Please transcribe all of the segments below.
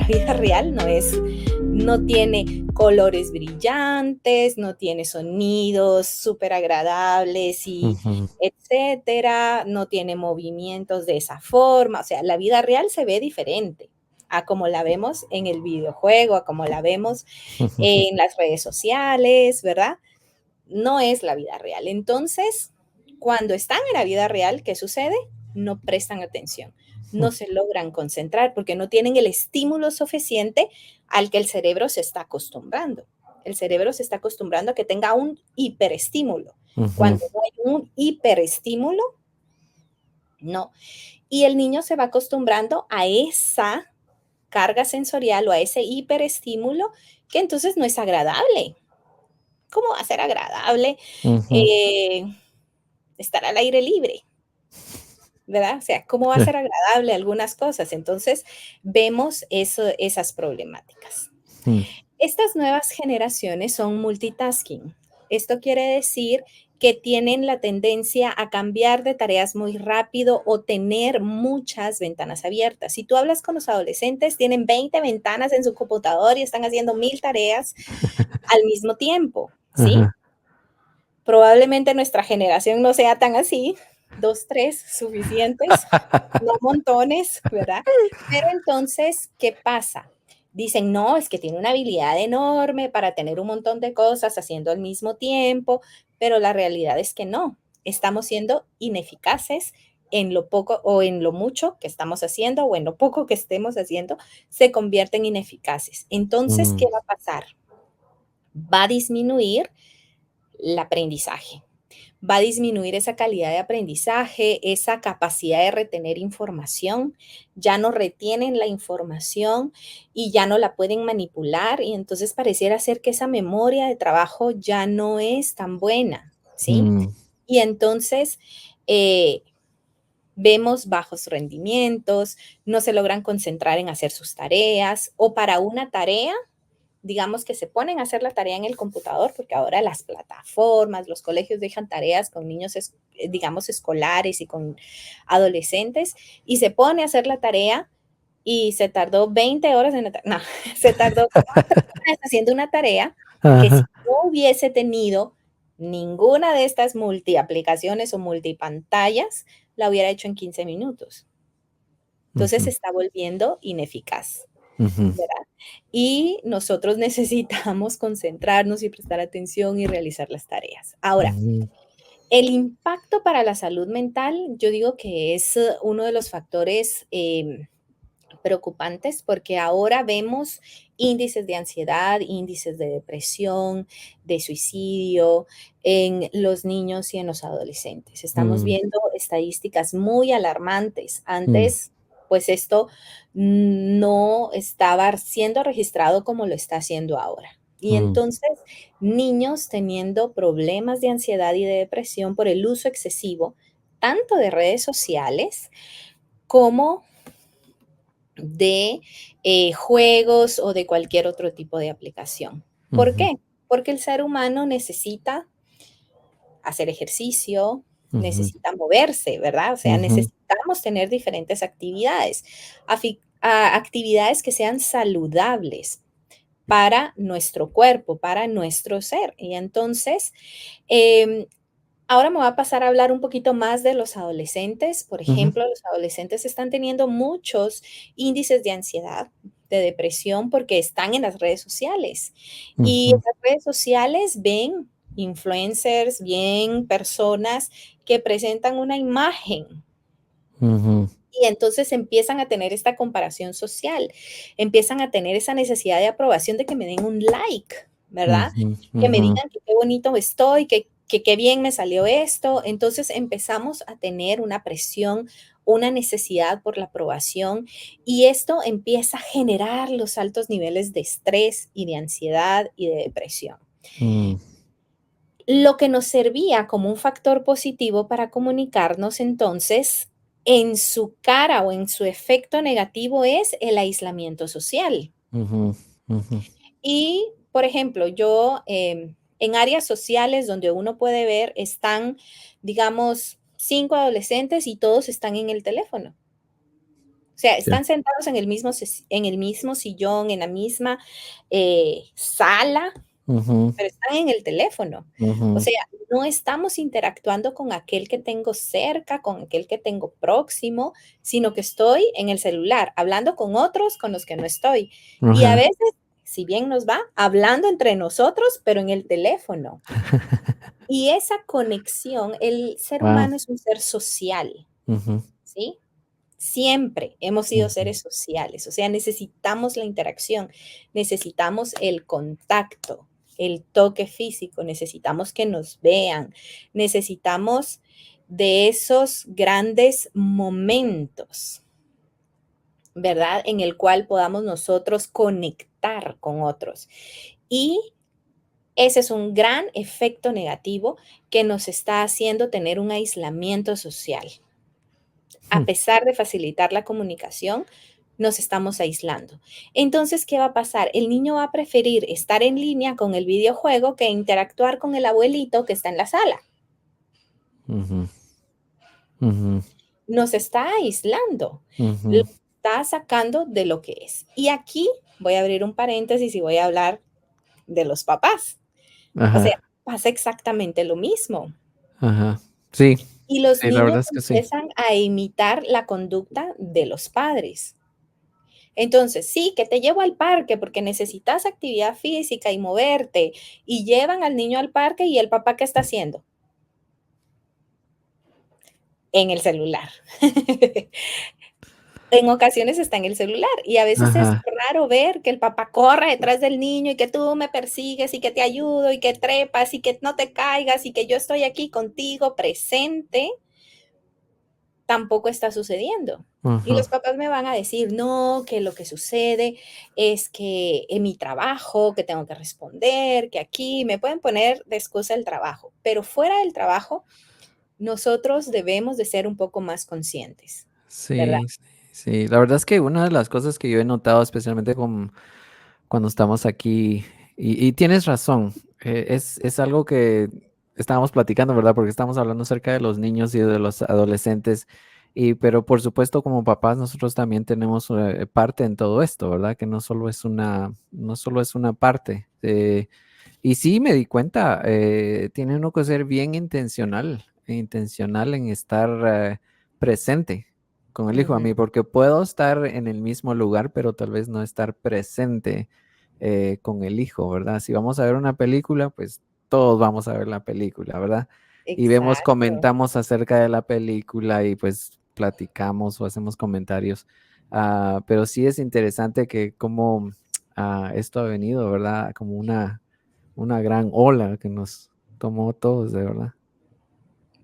nuestra vida real no tiene colores brillantes, no tiene sonidos súper agradables y Ujú. etcétera, no tiene movimientos de esa forma. O sea, la vida real se ve diferente a como la vemos en el videojuego, a como la vemos en las redes sociales, ¿verdad? No es la vida real. Entonces, cuando están en la vida real, ¿qué sucede? No prestan atención, no se logran concentrar porque no tienen el estímulo suficiente al que el cerebro se está acostumbrando. El cerebro se está acostumbrando a que tenga un hiperestímulo. Ujú. Cuando no hay un hiperestímulo, no. Y el niño se va acostumbrando a esa carga sensorial o a ese hiperestímulo que entonces no es agradable. ¿Cómo va a ser agradable Ujú. eh, estar al aire libre? ¿Verdad? O sea, ¿cómo va a Sí. ser agradable algunas cosas? Entonces, vemos esas problemáticas. Mm. Estas nuevas generaciones son multitasking. Esto quiere decir que tienen la tendencia a cambiar de tareas muy rápido o tener muchas ventanas abiertas. Si tú hablas con los adolescentes, tienen 20 ventanas en su computador y están haciendo 1000 tareas al mismo tiempo, ¿sí? Ajá. Probablemente nuestra generación no sea tan así, 2, 3 suficientes, no montones, ¿verdad? Pero entonces, ¿qué pasa? Dicen, no, es que tiene una habilidad enorme para tener un montón de cosas haciendo al mismo tiempo, pero la realidad es que no, estamos siendo ineficaces en lo poco o en lo mucho que estamos haciendo o en lo poco que estemos haciendo, se convierten ineficaces. Entonces, ¿qué Mm. va a pasar? Va a disminuir el aprendizaje. Va a disminuir esa calidad de aprendizaje, esa capacidad de retener información, ya no retienen la información y ya no la pueden manipular y entonces pareciera ser que esa memoria de trabajo ya no es tan buena, ¿sí? Mm. Y entonces eh, vemos bajos rendimientos, no se logran concentrar en hacer sus tareas o para una tarea digamos que se ponen a hacer la tarea en el computador, porque ahora las plataformas, los colegios dejan tareas con niños, digamos, escolares y con adolescentes, y se pone a hacer la tarea y se tardó 20 horas en la tarea. No, se tardó 4 horas haciendo una tarea que si Ajá. no hubiese tenido ninguna de estas multiaplicaciones o multipantallas, la hubiera hecho en 15 minutos. Entonces se Ujú. está volviendo ineficaz. Ujú. ¿Verdad? Y nosotros necesitamos concentrarnos y prestar atención y realizar las tareas. Ahora, Ujú. el impacto para la salud mental, yo digo que es uno de los factores preocupantes porque ahora vemos índices de ansiedad, índices de depresión, de suicidio en los niños y en los adolescentes. Estamos Mm. viendo estadísticas muy alarmantes. Mm. Antes, pues esto no estaba siendo registrado como lo está haciendo ahora. Y Mm. entonces, niños teniendo problemas de ansiedad y de depresión por el uso excesivo, tanto de redes sociales como de juegos o de cualquier otro tipo de aplicación. ¿Por Ujú. qué? Porque el ser humano necesita hacer ejercicio, Ujú. necesita moverse, ¿verdad? O sea, Ujú. necesitamos tener diferentes actividades, actividades que sean saludables para nuestro cuerpo, para nuestro ser. Y entonces, em, ahora me voy a pasar a hablar un poquito más de los adolescentes. Por Ujú. ejemplo, los adolescentes están teniendo muchos índices de ansiedad, de depresión, porque están en las redes sociales. Y en Ujú. las redes sociales ven influencers, ven personas que presentan una imagen Ujú. y entonces empiezan a tener esta comparación social, empiezan a tener esa necesidad de aprobación de que me den un like, ¿verdad? Ujú. Que me Ujú. digan que qué bonito estoy, que qué bien me salió esto. Entonces empezamos a tener una presión, una necesidad por la aprobación y esto empieza a generar los altos niveles de estrés y de ansiedad y de depresión. Mm. Lo que nos servía como un factor positivo para comunicarnos entonces, en su cara o en su efecto negativo es el aislamiento social. Ujú. Ujú. Y, por ejemplo, yo en áreas sociales donde uno puede ver, están, digamos, 5 adolescentes y todos están en el teléfono. O sea, Ya. están sentados en en el mismo sillón, en la misma sala, Ujú, pero están en el teléfono. O ujú, sea, no estamos interactuando con aquel que tengo cerca, con aquel que tengo próximo, sino que estoy en el celular, hablando con otros con los que no estoy. Y a ajá. veces, si bien nos va, hablando entre nosotros, pero en el teléfono. Y esa conexión, el ser Wow. humano es un ser social, Ujú, ¿sí? Siempre hemos sido ujú. seres sociales, o sea, necesitamos la interacción, necesitamos el contacto, el toque físico, necesitamos que nos vean, necesitamos de esos grandes momentos, ¿verdad? En el cual podamos nosotros conectar con otros. Y ese es un gran efecto negativo que nos está haciendo tener un aislamiento social. A Hmm. pesar de facilitar la comunicación, nos estamos aislando. Entonces, ¿qué va a pasar? El niño va a preferir estar en línea con el videojuego que interactuar con el abuelito que está en la sala. Ujú, ujú, Nos está aislando, lo ujú. está sacando de lo que es. Y aquí voy a abrir un paréntesis y voy a hablar de los papás. O sea, Ajá, pasa exactamente lo mismo. ajá. Sí, Y los sí, la niños verdad es que sí. empiezan a imitar la conducta de los padres. Entonces, sí, que te llevo al parque porque necesitas actividad física y moverte, y llevan al niño al parque y el papá, ¿qué está haciendo? En el celular. En ocasiones está en el celular y a veces es Ajá. raro ver que el papá corre detrás del niño y que tú me persigues y que te ayudo y que trepas y que no te caigas y que yo estoy aquí contigo presente. Tampoco está sucediendo. Y Ajá. los papás me van a decir, no, que lo que sucede es que en mi trabajo, que tengo que responder, que aquí me pueden poner de excusa el trabajo, pero fuera del trabajo, nosotros debemos de ser un poco más conscientes, ¿verdad? Sí, sí, sí. La verdad es que una de las cosas que yo he notado, especialmente con cuando estamos aquí, y tienes razón, es algo que estábamos platicando, ¿verdad? Porque estamos hablando acerca de los niños y de los adolescentes, pero por supuesto como papás nosotros también tenemos parte en todo esto, ¿verdad? Que no solo es una parte. Y sí, me di cuenta, tiene uno que ser bien intencional en estar presente con el hijo a Ujú, mí, porque puedo estar en el mismo lugar, pero tal vez no estar presente con el hijo, ¿verdad? Si vamos a ver una película, pues todos vamos a ver la película, ¿verdad? Y vemos, exacto. comentamos acerca de la película y pues platicamos o hacemos comentarios. Pero sí es interesante que como esto ha venido, ¿verdad? Como una gran ola que nos tomó a todos, de verdad.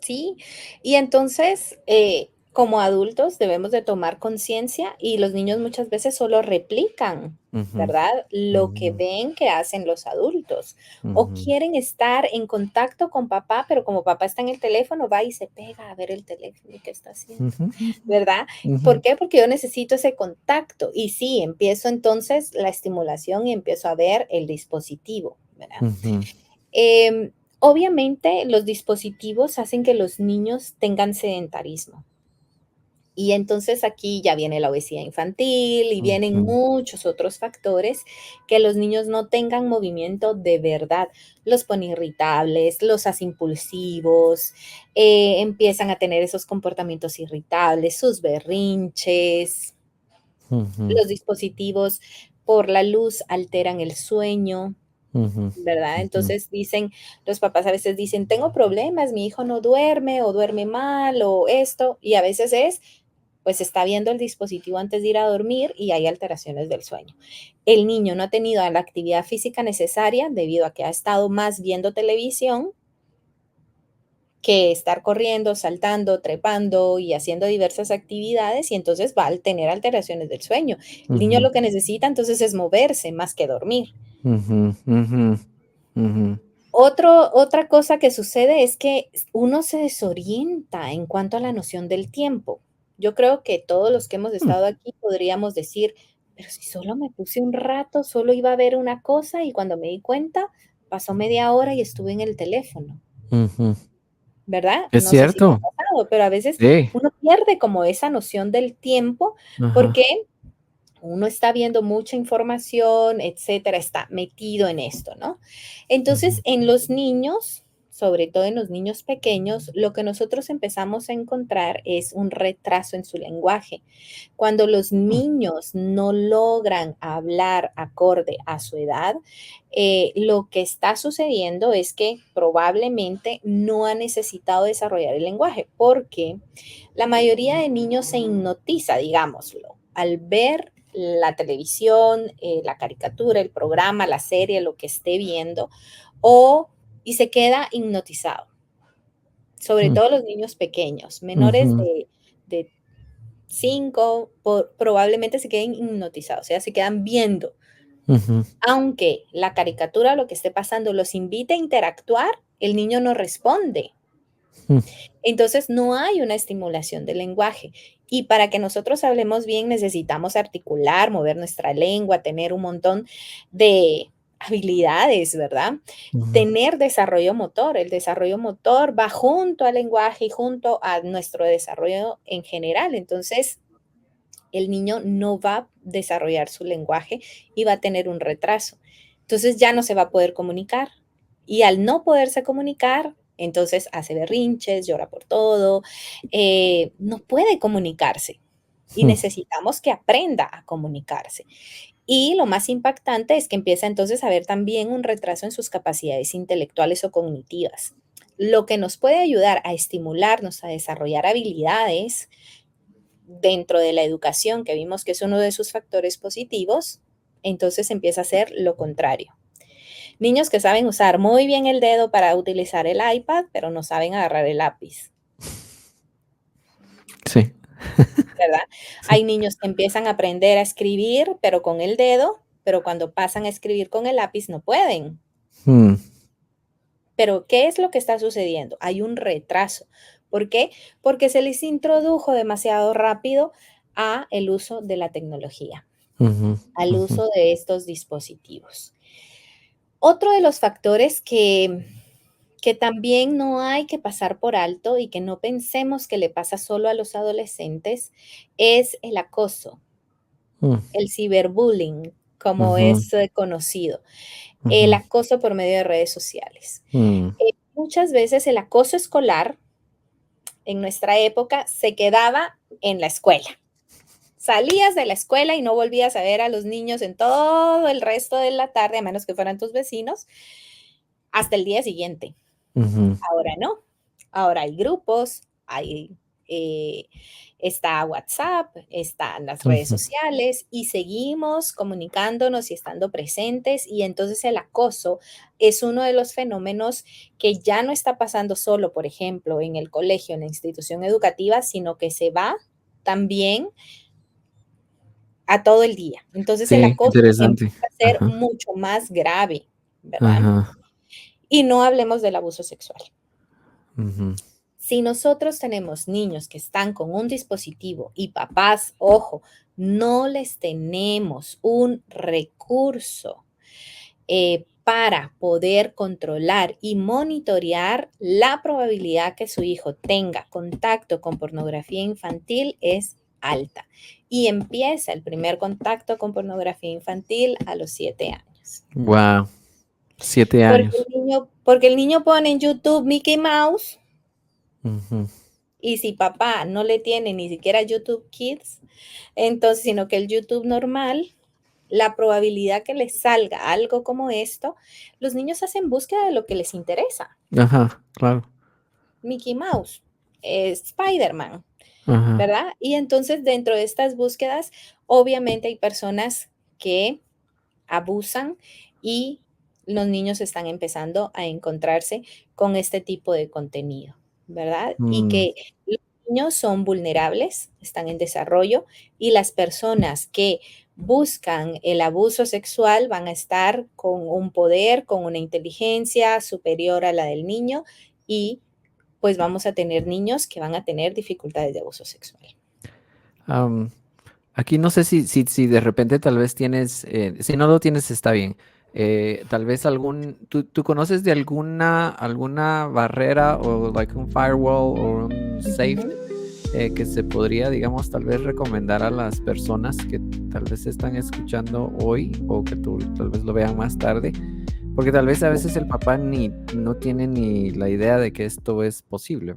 Sí, y entonces, como adultos debemos de tomar conciencia y los niños muchas veces solo replican, Ujú, ¿verdad? Lo que ujú, ven que hacen los adultos o ujú, quieren estar en contacto con papá, pero como papá está en el teléfono, va y se pega a ver el teléfono y qué está haciendo, ujú, ¿verdad? ujú, ¿Por qué? Porque yo necesito ese contacto y sí, empiezo entonces la estimulación y empiezo a ver el dispositivo, ¿verdad? ujú, Obviamente, los dispositivos hacen que los niños tengan sedentarismo. Y entonces aquí ya viene la obesidad infantil y vienen ujú, muchos otros factores que los niños no tengan movimiento de verdad. Los pone irritables, los hace impulsivos, empiezan a tener esos comportamientos irritables, sus berrinches. ujú, Los dispositivos por la luz alteran el sueño, ujú, ¿verdad? ujú, Entonces dicen, los papás a veces dicen, tengo problemas, mi hijo no duerme o duerme mal o esto, y a veces es, pues está viendo el dispositivo antes de ir a dormir y hay alteraciones del sueño. El niño no ha tenido la actividad física necesaria debido a que ha estado más viendo televisión que estar corriendo, saltando, trepando y haciendo diversas actividades y entonces va a tener alteraciones del sueño. El niño ujú, lo que necesita entonces es moverse más que dormir. ujú, ujú, ujú. Otra cosa que sucede es que uno se desorienta en cuanto a la noción del tiempo. Yo creo que todos los que hemos Mm, estado aquí podríamos decir, pero si solo me puse un rato, solo iba a ver una cosa y cuando me di cuenta, pasó media hora y estuve en el teléfono, ujú. ¿verdad? Es No sé si te ha cierto, pasado, pero a veces Sí. uno pierde como esa noción del tiempo Ajá. porque uno está viendo mucha información, etcétera, está metido en esto, ¿no? Entonces, Ujú. en los niños, sobre todo en los niños pequeños, lo que nosotros empezamos a encontrar es un retraso en su lenguaje. Cuando los Mm, niños no logran hablar acorde a su edad, lo que está sucediendo es que probablemente no ha necesitado desarrollar el lenguaje, porque la mayoría de niños se hipnotiza, digámoslo, al ver la televisión, la caricatura, el programa, la serie, lo que esté viendo, o y se queda hipnotizado, sobre mm, todo los niños pequeños, menores ujú, de 5, probablemente se queden hipnotizados, o sea, se quedan viendo. ujú, Aunque la caricatura, lo que esté pasando, los invite a interactuar, el niño no responde. mm, Entonces, no hay una estimulación del lenguaje. Y para que nosotros hablemos bien, necesitamos articular, mover nuestra lengua, tener un montón de habilidades, ¿verdad? ujú, Tener desarrollo motor. El desarrollo motor va junto al lenguaje y junto a nuestro desarrollo en general. Entonces, el niño no va a desarrollar su lenguaje y va a tener un retraso. Entonces ya no se va a poder comunicar. Y al no poderse comunicar, entonces hace berrinches, llora por todo, no puede comunicarse. Y mm. necesitamos que aprenda a comunicarse. Y lo más impactante es que empieza entonces a haber también un retraso en sus capacidades intelectuales o cognitivas. Lo que nos puede ayudar a estimularnos a desarrollar habilidades dentro de la educación, que vimos que es uno de sus factores positivos, entonces empieza a ser lo contrario. Niños que saben usar muy bien el dedo para utilizar el iPad, pero no saben agarrar el lápiz, Sí, ¿verdad? sí. Hay niños que empiezan a aprender a escribir, pero con el dedo, pero cuando pasan a escribir con el lápiz no pueden. Mm, Pero, ¿qué es lo que está sucediendo? Hay un retraso. ¿Por qué? Porque se les introdujo demasiado rápido a el uso de la tecnología, ujú, al ujú, uso de estos dispositivos. Otro de los factores que también no hay que pasar por alto y que no pensemos que le pasa solo a los adolescentes es el acoso, mm, el ciberbullying, como ujú, es conocido, el ujú, acoso por medio de redes sociales. mm, Muchas veces el acoso escolar en nuestra época se quedaba en la escuela. Salías de la escuela y no volvías a ver a los niños en todo el resto de la tarde, a menos que fueran tus vecinos, hasta el día siguiente. ujú, Ahora no. Ahora hay grupos, hay, eh, está WhatsApp, están las redes ujú. sociales y seguimos comunicándonos y estando presentes. Y entonces el acoso es uno de los fenómenos que ya no está pasando solo, por ejemplo, en el colegio, en la institución educativa, sino que se va también a todo el día. Entonces el Sí, acoso interesante. empieza a ser Ajá, mucho más grave, ¿verdad? ajá, Y no hablemos del abuso sexual. ujú, Si nosotros tenemos niños que están con un dispositivo y papás, ojo, no les tenemos un recurso para poder controlar y monitorear, la probabilidad que su hijo tenga contacto con pornografía infantil es alta. Y empieza el primer contacto con pornografía infantil a los 7 años. wow, 7 Porque años. porque el niño pone en YouTube Mickey Mouse. Ujú, Y si papá no le tiene ni siquiera YouTube Kids, entonces, sino que el YouTube normal, la probabilidad que les salga algo como esto, los niños hacen búsqueda de lo que les interesa. ajá, claro. Mickey Mouse, Spider-Man, Ajá. ¿verdad? Y entonces dentro de estas búsquedas, obviamente hay personas que abusan y los niños están empezando a encontrarse con este tipo de contenido, ¿verdad? Y Mm, que los niños son vulnerables, están en desarrollo y las personas que buscan el abuso sexual van a estar con un poder, con una inteligencia superior a la del niño y pues vamos a tener niños que van a tener dificultades de abuso sexual. am, aquí no sé si de repente tal vez tienes, si no lo tienes está bien. Tal vez ¿tú conoces de alguna barrera o like un firewall o un safe que se podría, digamos, tal vez recomendar a las personas que tal vez están escuchando hoy o que tal vez lo vean más tarde? Porque tal vez a veces el papá no tiene ni la idea de que esto es posible.